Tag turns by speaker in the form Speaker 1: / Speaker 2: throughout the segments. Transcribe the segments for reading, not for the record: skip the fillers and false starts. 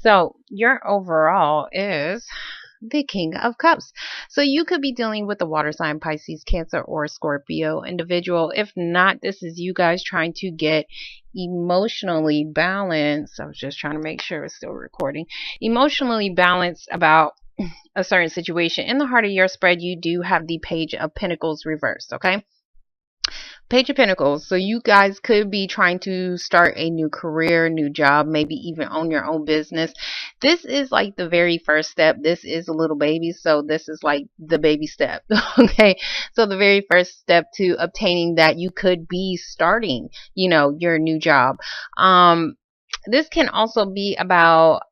Speaker 1: So your overall is the King of Cups. So you could be dealing with a water sign, Pisces, Cancer, or Scorpio individual. If not, this is you guys trying to get emotionally balanced. I was just trying to make sure it's still recording. Emotionally balanced about a certain situation. In the heart of your spread, you do have the Page of Pentacles reversed, okay? Page of Pentacles. So you guys could be trying to start a new career, new job, maybe even own your own business. This is like the very first step. This is a little baby, so this is like the baby step. Okay. So the very first step to obtaining that, you could be starting, your new job. This can also be about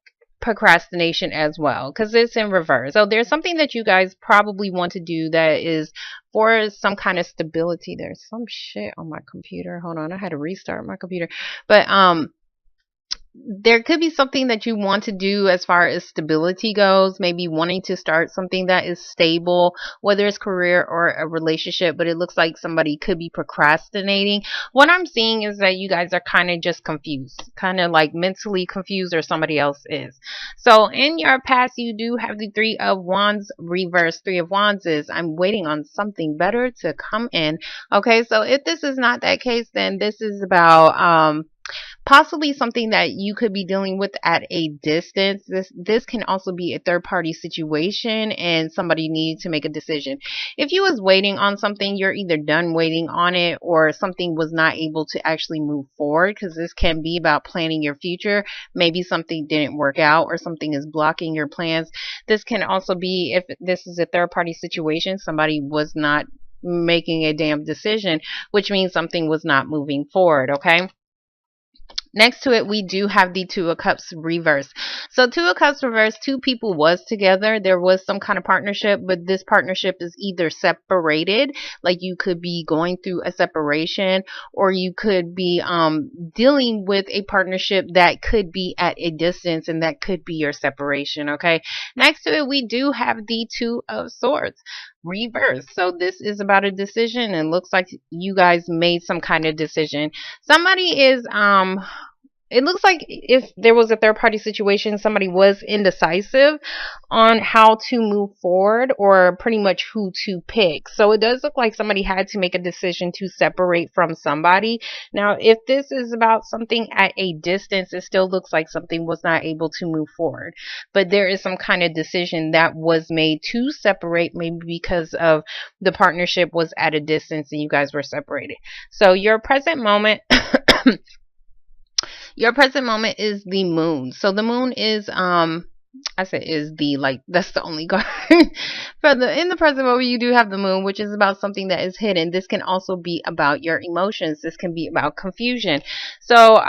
Speaker 1: procrastination as well, because it's in reverse. So there's something that you guys probably want to do that is for some kind of stability. There's some shit on my computer. Hold on, I had to restart my computer. But there could be something that you want to do as far as stability goes, maybe wanting to start something that is stable, whether it's career or a relationship, but it looks like somebody could be procrastinating. What I'm seeing is that you guys are kind of just confused, kind of like mentally confused, or somebody else is. So in your past, you do have the Three of Wands reverse. Three of Wands is I'm waiting on something better to come in. Okay, so if this is not that case, then this is about possibly something that you could be dealing with at a distance. This can also be a third party situation, and somebody needs to make a decision. If you was waiting on something, you're either done waiting on it, or something was not able to actually move forward, because this can be about planning your future. Maybe something didn't work out, or something is blocking your plans. This can also be, if this is a third party situation, somebody was not making a damn decision, which means something was not moving forward. Okay. Next to it, we do have the Two of Cups reverse. So Two of Cups reverse, two people was together. There was some kind of partnership, but this partnership is either separated, like you could be going through a separation, or you could be dealing with a partnership that could be at a distance, and that could be your separation. Okay. Next to it, we do have the Two of Swords reverse. So this is about a decision, and looks like you guys made some kind of decision. Somebody is it looks like if there was a third party situation, somebody was indecisive on how to move forward, or pretty much who to pick. So it does look like somebody had to make a decision to separate from somebody. Now, if this is about something at a distance, it still looks like something was not able to move forward. But there is some kind of decision that was made to separate, maybe because of the partnership was at a distance and you guys were separated. So your present moment your present moment is the moon. So the moon is I said is the, like, that's the only card. For the in the present moment, you do have the moon, which is about something that is hidden. This can also be about your emotions. This can be about confusion. So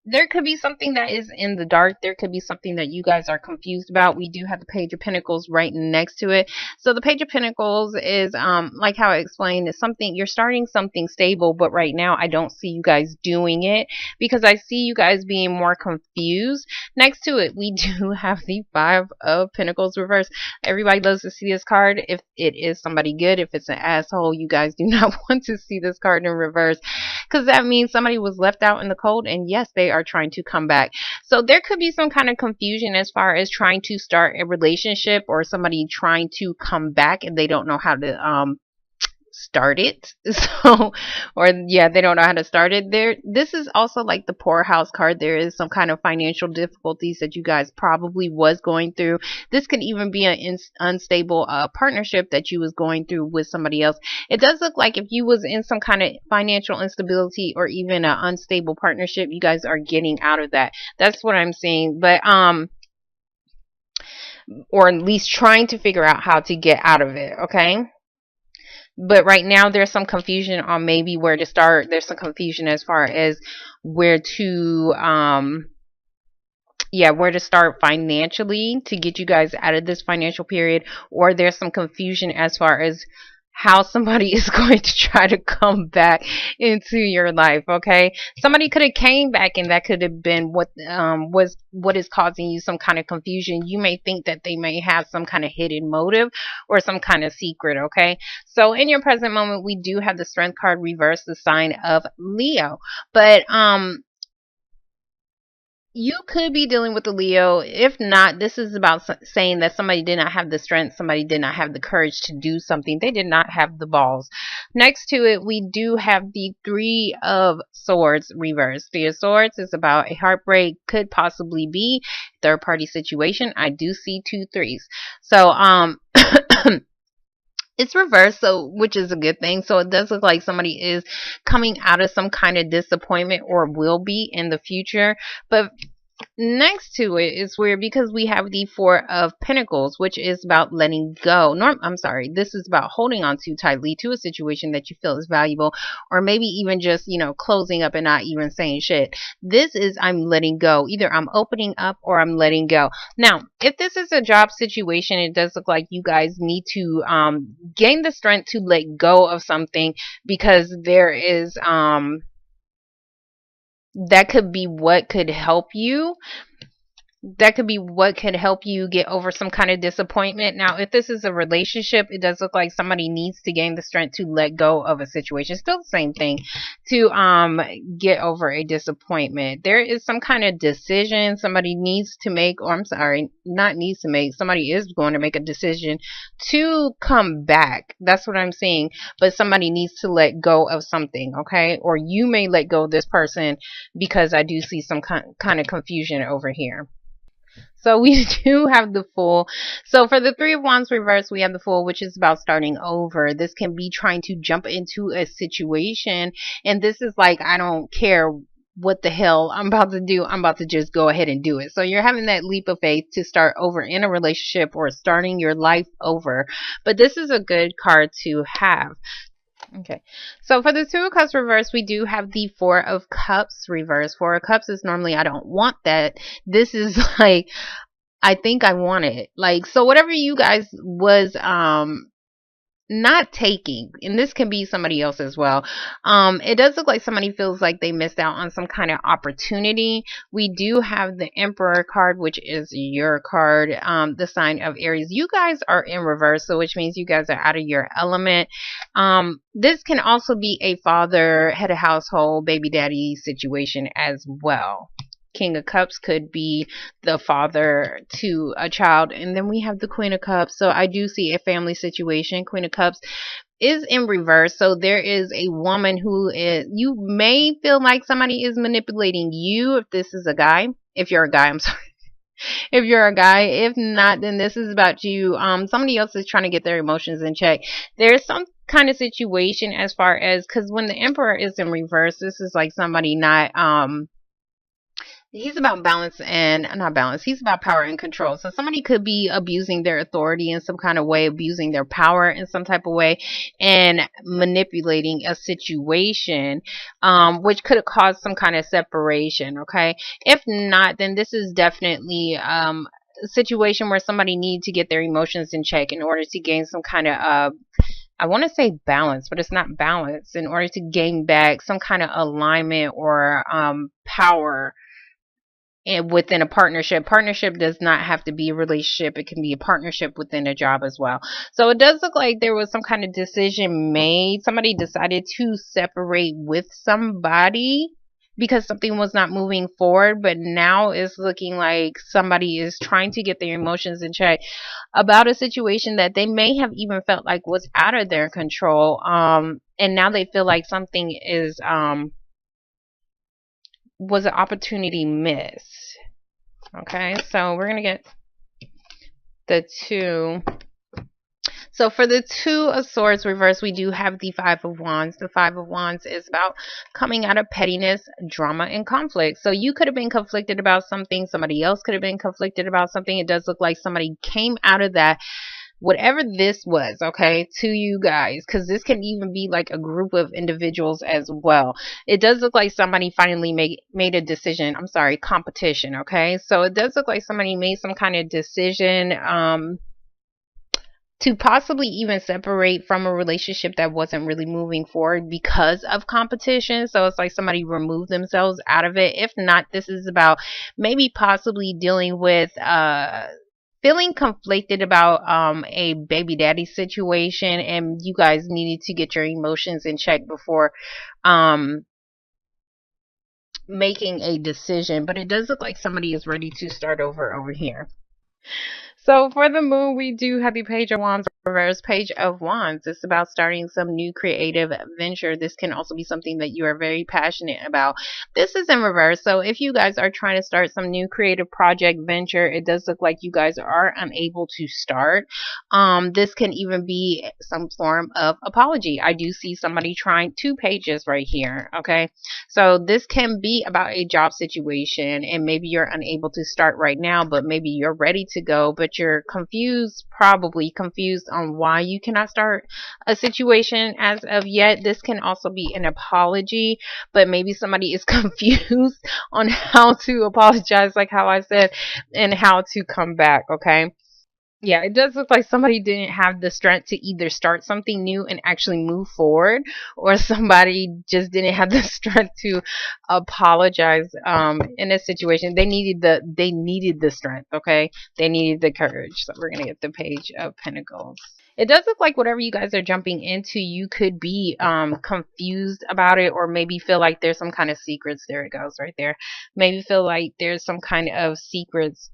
Speaker 1: there could be something that is in the dark. There could be something that you guys are confused about. We do have the Page of Pentacles right next to it. So the Page of Pentacles is, like how I explained, is something you're starting something stable, but right now I don't see you guys doing it, because I see you guys being more confused. Next to it, we do have the Five of Pentacles reverse. Everybody loves to see this card if it is somebody good. If it's an asshole, you guys do not want to see this card in reverse, because that means somebody was left out in the cold, and yes, they are trying to come back. So there could be some kind of confusion as far as trying to start a relationship, or somebody trying to come back and they don't know how to start it. So, or yeah, they don't know how to start it. This is also like the poorhouse card. There is some kind of financial difficulties that you guys probably was going through. This could even be an unstable partnership that you was going through with somebody else. It does look like if you was in some kind of financial instability, or even an unstable partnership, you guys are getting out of that. That's what I'm saying. But or at least trying to figure out how to get out of it. Okay. But right now there's some confusion on maybe where to start. There's some confusion as far as where to where to start financially to get you guys out of this financial period. Or there's some confusion as far as how somebody is going to try to come back into your life. Okay, somebody could have came back, and that could have been what is causing you some kind of confusion. You may think that they may have some kind of hidden motive or some kind of secret. Okay, so in your present moment, we do have the Strength card reverse, the sign of Leo. But You could be dealing with a Leo. If not, this is about saying that somebody did not have the strength, somebody did not have the courage to do something. They did not have the balls. Next to it, we do have the Three of Swords reverse. Three of Swords is about a heartbreak, could possibly be third party situation. I do see two threes. So, it's reversed, so which is a good thing. So it does look like somebody is coming out of some kind of disappointment or will be in the future. But next to it is weird because we have the Four of Pentacles, which is about letting go. I'm sorry, this is about holding on too tightly to a situation that you feel is valuable, or maybe even just, closing up and not even saying shit. This is I'm letting go. Either I'm opening up or I'm letting go. Now, if this is a job situation, it does look like you guys need to gain the strength to let go of something, because there is that could be what could help you get over some kind of disappointment. Now, if this is a relationship, it does look like somebody needs to gain the strength to let go of a situation. Still the same thing, to get over a disappointment. There is some kind of decision somebody needs to make, or I'm sorry, not needs to make. Somebody is going to make a decision to come back. That's what I'm saying. But somebody needs to let go of something, okay? Or you may let go of this person, because I do see some kind of confusion over here. So we do have the Fool. So for the Three of Wands reverse, we have the Fool, which is about starting over. This can be trying to jump into a situation. And this is like, I don't care what the hell I'm about to do. I'm about to just go ahead and do it. So you're having that leap of faith to start over in a relationship or starting your life over. But this is a good card to have. Okay, so for the Two of Cups reverse, we do have the Four of Cups reverse. Four of Cups is normally I don't want that. This is like, I think I want it. Like, so whatever you guys was not taking, and this can be somebody else as well, it does look like somebody feels like they missed out on some kind of opportunity. We do have the Emperor card, which is your card, the sign of Aries. You guys are in reverse, so which means you guys are out of your element. This can also be a father, head of household, baby daddy situation as well. King of Cups could be the father to a child. And then we have the Queen of Cups. So I do see a family situation. Queen of Cups is in reverse. So there is a woman who is, you may feel like somebody is manipulating you if this is a guy. If you're a guy, I'm sorry. If you're a guy, if not, then this is about you. Somebody else is trying to get their emotions in check. There's some kind of situation as far as, because when the Emperor is in reverse, this is like somebody not, he's about balance and not balance. He's about power and control. So somebody could be abusing their authority in some kind of way, abusing their power in some type of way, and manipulating a situation, which could have caused some kind of separation. Okay. If not, then this is definitely, a situation where somebody needs to get their emotions in check in order to gain some kind of, I want to say balance, but it's not balance, in order to gain back some kind of alignment or, power, and within a partnership. Partnership does not have to be a relationship. It can be a partnership within a job as well. So it does look like there was some kind of decision made. Somebody decided to separate with somebody because something was not moving forward, but now it's looking like somebody is trying to get their emotions in check about a situation that they may have even felt like was out of their control. And now they feel like something is was an opportunity missed. Okay, so we're gonna get the two. So for the Two of Swords reverse, we do have the Five of Wands. The Five of Wands is about coming out of pettiness, drama, and conflict. So you could have been conflicted about something. Somebody else could have been conflicted about something. It does look like somebody came out of that, whatever this was, okay, to you guys, because this can even be like a group of individuals as well. It does look like somebody finally made a decision. I'm sorry, competition. Okay, so it does look like somebody made some kind of decision, to possibly even separate from a relationship that wasn't really moving forward because of competition. So it's like somebody removed themselves out of it. If not, this is about maybe possibly dealing with feeling conflicted about a baby daddy situation, and you guys needed to get your emotions in check before um making a decision, but it does look like somebody is ready to start over here. So for the moon, we do have the Page of Wands reverse. Page of Wands. It's about starting some new creative venture. This can also be something that you are very passionate about. This is in reverse. So if you guys are trying to start some new creative project venture, it does look like you guys are unable to start. This can even be some form of apology. I do see somebody trying 2 pages right here. Okay. So this can be about a job situation, and maybe you're unable to start right now, but maybe you're ready to go, but you're confused, probably confused on why you cannot start a situation as of yet. This can also be an apology, but maybe somebody is confused on how to apologize, like how I said, and how to come back. Okay. Yeah, it does look like somebody didn't have the strength to either start something new and actually move forward, or somebody just didn't have the strength to apologize in a situation. They needed the strength, okay? They needed the courage. So we're gonna get the Page of Pentacles. It does look like whatever you guys are jumping into, you could be confused about it, or maybe feel like there's some kind of secrets. There it goes right there. Maybe feel like there's some kind of secrets.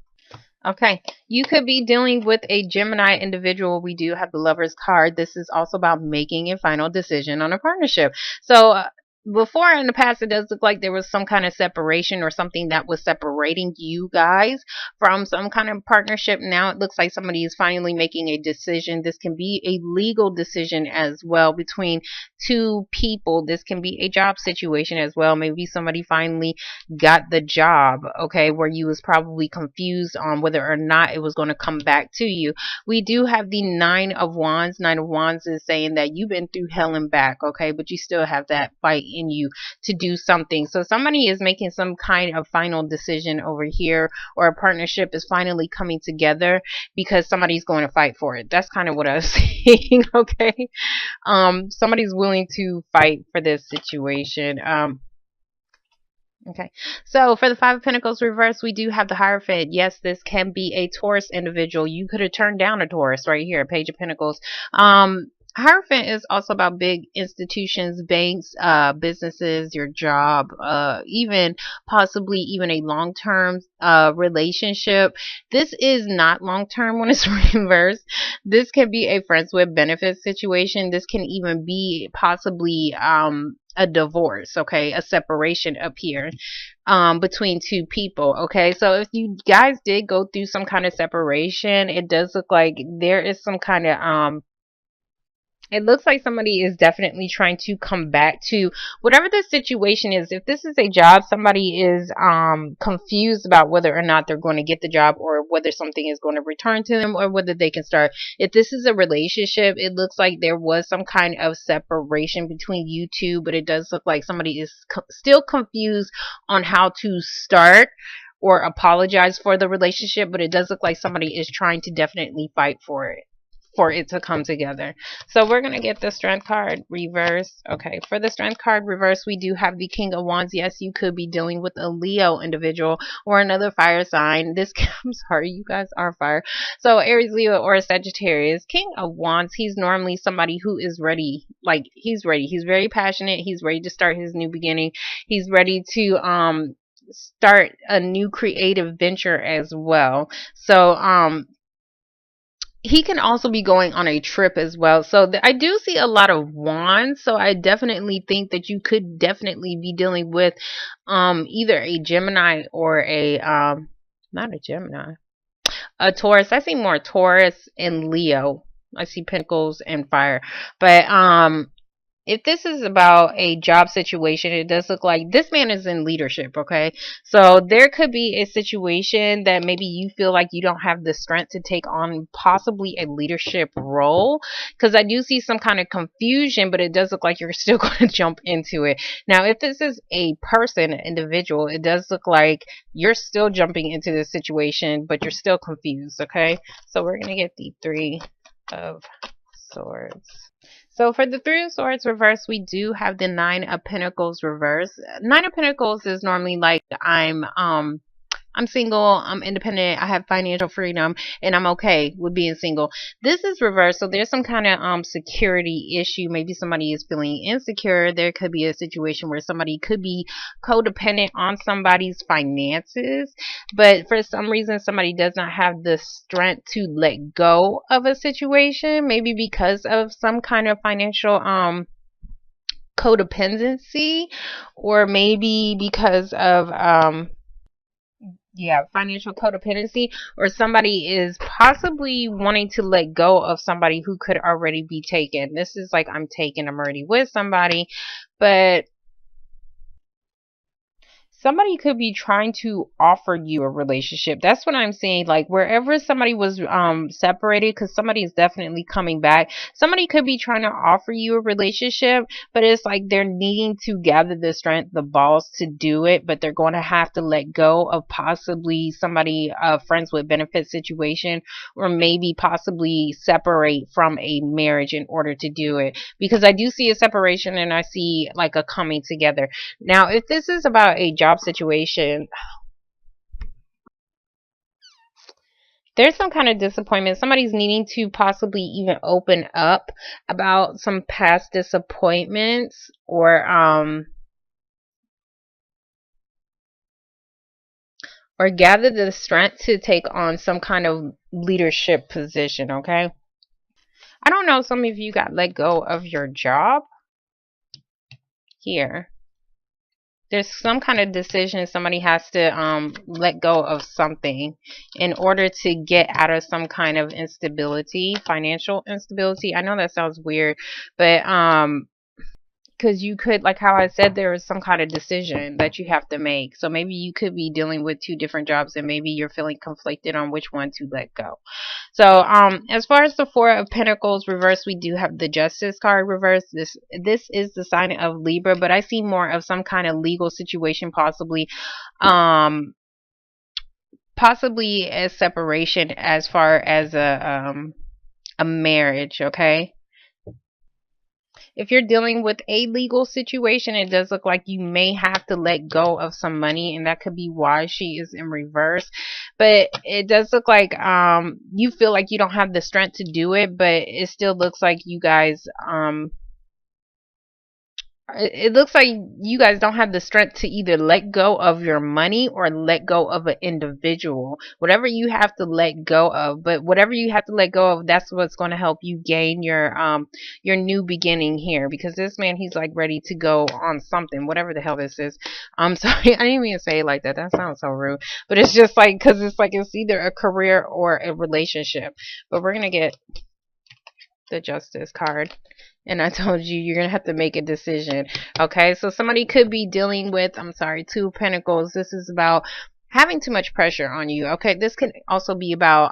Speaker 1: Okay, you could be dealing with a Gemini individual. We do have the Lover's card. This is also about making a final decision on a partnership. So, before in the past, it does look like there was some kind of separation or something that was separating you guys from some kind of partnership. Now it looks like somebody is finally making a decision. This can be a legal decision as well between 2 people. This can be a job situation as well. Maybe somebody finally got the job, okay, where you was probably confused on whether or not it was going to come back to you. We do have the Nine of Wands. Nine of Wands is saying that you've been through hell and back, okay, but you still have that fight in you to do something. So somebody is making some kind of final decision over here, or a partnership is finally coming together because somebody's going to fight for it. That's kind of what I was saying, okay. Somebody's willing to fight for this situation. Okay, so for the Five of Pentacles reverse, we do have the Hierophant. Yes, this can be a Taurus individual. You could have turned down a Taurus right here, Page of Pentacles. Hierophant is also about big institutions, banks, businesses, your job, even possibly even a long-term relationship. This is not long-term when it's reversed. This can be a friends with benefits situation. This can even be possibly a divorce, okay, a separation up here between 2 people, okay. So if you guys did go through some kind of separation, it does look like there is some kind of it looks like somebody is definitely trying to come back to whatever the situation is. If this is a job, somebody is confused about whether or not they're going to get the job, or whether something is going to return to them, or whether they can start. If this is a relationship, it looks like there was some kind of separation between you two, but it does look like somebody is still confused on how to start or apologize for the relationship, but it does look like somebody is trying to definitely fight for it to come together. So we're going to get the Strength card reverse. Okay, for the Strength card reverse, we do have the King of Wands. Yes, you could be dealing with a Leo individual or another fire sign. I'm sorry, you guys are fire. So Aries, Leo, or Sagittarius. King of Wands, he's normally somebody who is ready. Like, he's ready. He's very passionate. He's ready to start his new beginning. He's ready to start a new creative venture as well. So he can also be going on a trip as well. So I do see a lot of wands. So I definitely think that you could definitely be dealing with either a Gemini or a not a Gemini, a Taurus. I see more Taurus and Leo. I see Pentacles and Fire. But if this is about a job situation, it does look like this man is in leadership, okay? So there could be a situation that maybe you feel like you don't have the strength to take on possibly a leadership role, because I do see some kind of confusion, but it does look like you're still going to jump into it. Now, if this is a person, an individual, it does look like you're still jumping into this situation, but you're still confused, okay? So we're going to get the Three of Swords. So for the Three of Swords reverse, we do have the Nine of Pentacles reverse. Nine of Pentacles is normally like I'm I'm single, I'm independent, I have financial freedom, and I'm okay with being single. This is reversed. So there's some kind of security issue. Maybe somebody is feeling insecure. There could be a situation where somebody could be codependent on somebody's finances, but for some reason somebody does not have the strength to let go of a situation, maybe because of some kind of financial codependency, or maybe because of yeah, financial codependency, or somebody is possibly wanting to let go of somebody who could already be taken. This is like, I'm taken, I'm already with somebody, but somebody could be trying to offer you a relationship. That's what I'm saying. Like, wherever somebody was separated, because somebody is definitely coming back. Somebody could be trying to offer you a relationship, but it's like they're needing to gather the strength, the balls to do it, but they're going to have to let go of possibly somebody, friends with benefit situation, or maybe possibly separate from a marriage in order to do it. Because I do see a separation and I see like a coming together. Now, if this is about a job situation, there's some kind of disappointment. Somebody's needing to possibly even open up about some past disappointments, or gather the strength to take on some kind of leadership position, okay? I don't know, some of you got let go of your job here. There's some kind of decision somebody has to let go of something in order to get out of some kind of instability, financial instability. I know that sounds weird, but because you could, like how I said, there is some kind of decision that you have to make. So maybe you could be dealing with two different jobs and maybe you're feeling conflicted on which one to let go. So as far as the Four of Pentacles reverse, we do have the Justice card reverse. This is the sign of Libra, but I see more of some kind of legal situation, um possibly a separation as far as a marriage, okay? If you're dealing with a legal situation, it does look like you may have to let go of some money, and that could be why she is in reverse. But it does look like you feel like you don't have the strength to do it, but it still looks like you guys it looks like you guys don't have the strength to either let go of your money or let go of an individual. Whatever you have to let go of, but whatever you have to let go of, that's what's going to help you gain your new beginning here. Because this man, he's like ready to go on something, whatever the hell this is. I'm sorry, I didn't even say it like that. That sounds so rude. But it's just like, because it's like it's either a career or a relationship. But we're gonna get the Justice card. And I told you, you're going to have to make a decision. Okay, so somebody could be dealing with, I'm sorry, Two of Pentacles. This is about having too much pressure on you. Okay, this could also be about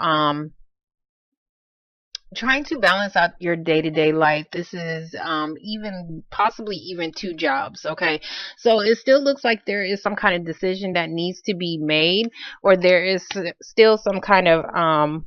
Speaker 1: trying to balance out your day-to-day life. This is even possibly even two jobs. Okay, so it still looks like there is some kind of decision that needs to be made, or there is still some kind of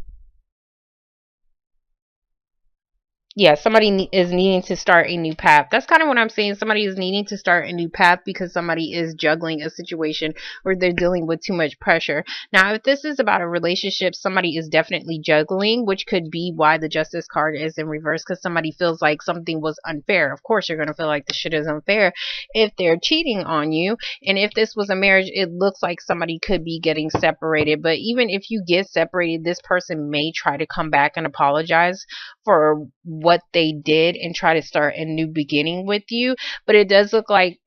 Speaker 1: yeah, somebody is needing to start a new path. That's kind of what I'm saying. Somebody is needing to start a new path because somebody is juggling a situation where they're dealing with too much pressure. Now, if this is about a relationship, somebody is definitely juggling, which could be why the Justice card is in reverse, because somebody feels like something was unfair. Of course, you're going to feel like the shit is unfair if they're cheating on you. And if this was a marriage, it looks like somebody could be getting separated. But even if you get separated, this person may try to come back and apologize for what they did and try to start a new beginning with you. But it does look like,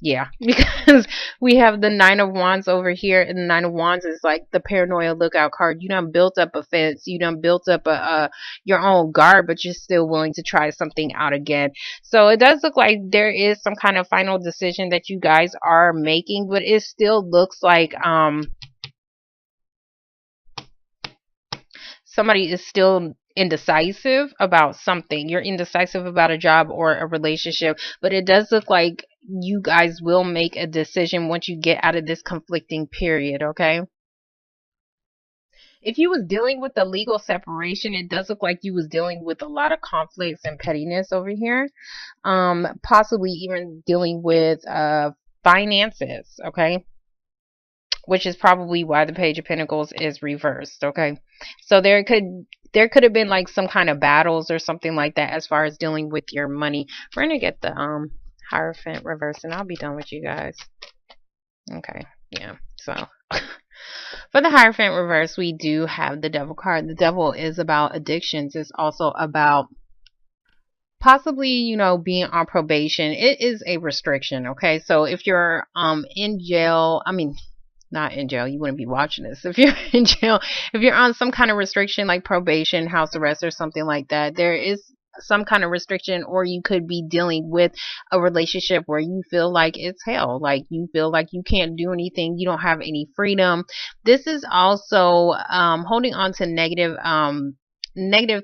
Speaker 1: yeah, because we have the Nine of Wands over here, and the Nine of Wands is like the paranoia lookout card. You done built up a fence, you done built up a your own guard, but you're still willing to try something out again. So it does look like there is some kind of final decision that you guys are making, but it still looks like somebody is still indecisive about something. You're indecisive about a job or a relationship, but it does look like you guys will make a decision once you get out of this conflicting period, okay? If you was dealing with the legal separation, it does look like you was dealing with a lot of conflicts and pettiness over here. Possibly even dealing with finances, okay? which is probably why the Page of Pentacles is reversed. Okay, so there could have been like some kind of battles or something like that as far as dealing with your money. We're gonna get the Hierophant reverse, and I'll be done with you guys. Okay, yeah. So for the Hierophant reverse, we do have the Devil card. The Devil is about addictions. It's also about possibly, being on probation. It is a restriction. Okay, so if you're in jail, I mean, not in jail, you wouldn't be watching this. If you're in jail, if you're on some kind of restriction like probation, house arrest, or something like that, there is some kind of restriction, or you could be dealing with a relationship where you feel like it's hell, like you feel like you can't do anything, you don't have any freedom. This is also holding on to negative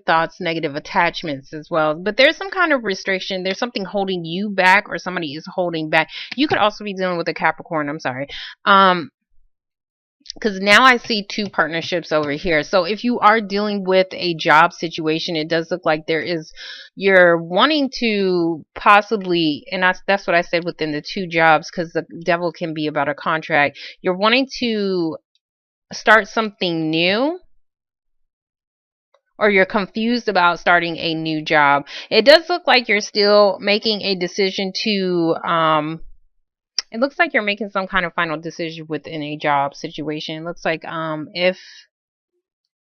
Speaker 1: thoughts, negative attachments as well. But there's some kind of restriction. There's something holding you back, or somebody is holding back. You could also be dealing with a Capricorn. I'm sorry. Because now I see two partnerships over here. So if you are dealing with a job situation, it does look like you're wanting to possibly, and that's what I said within the two jobs, because the Devil can be about a contract. You're wanting to start something new, or you're confused about starting a new job. It does look like you're still making a decision to, it looks like you're making some kind of final decision within a job situation. It looks like if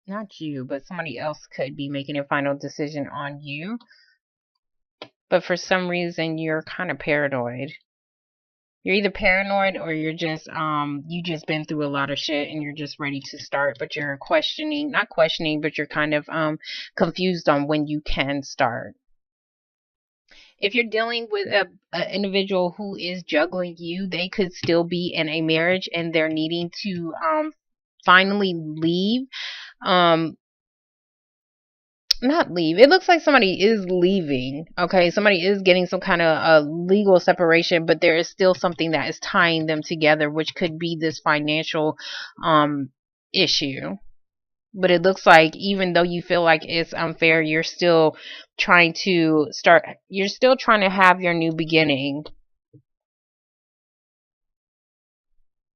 Speaker 1: not you, but somebody else could be making a final decision on you. But for some reason you're kind of paranoid. You're either paranoid, or you're just you just been through a lot of shit and you're just ready to start, but you're not questioning, but you're kind of confused on when you can start. If you're dealing with a individual who is juggling you, they could still be in a marriage and they're needing to finally leave. Not leave. It looks like somebody is leaving. Okay, somebody is getting some kind of legal separation, but there is still something that is tying them together, which could be this financial issue. But it looks like even though you feel like it's unfair, you're still trying to have your new beginning.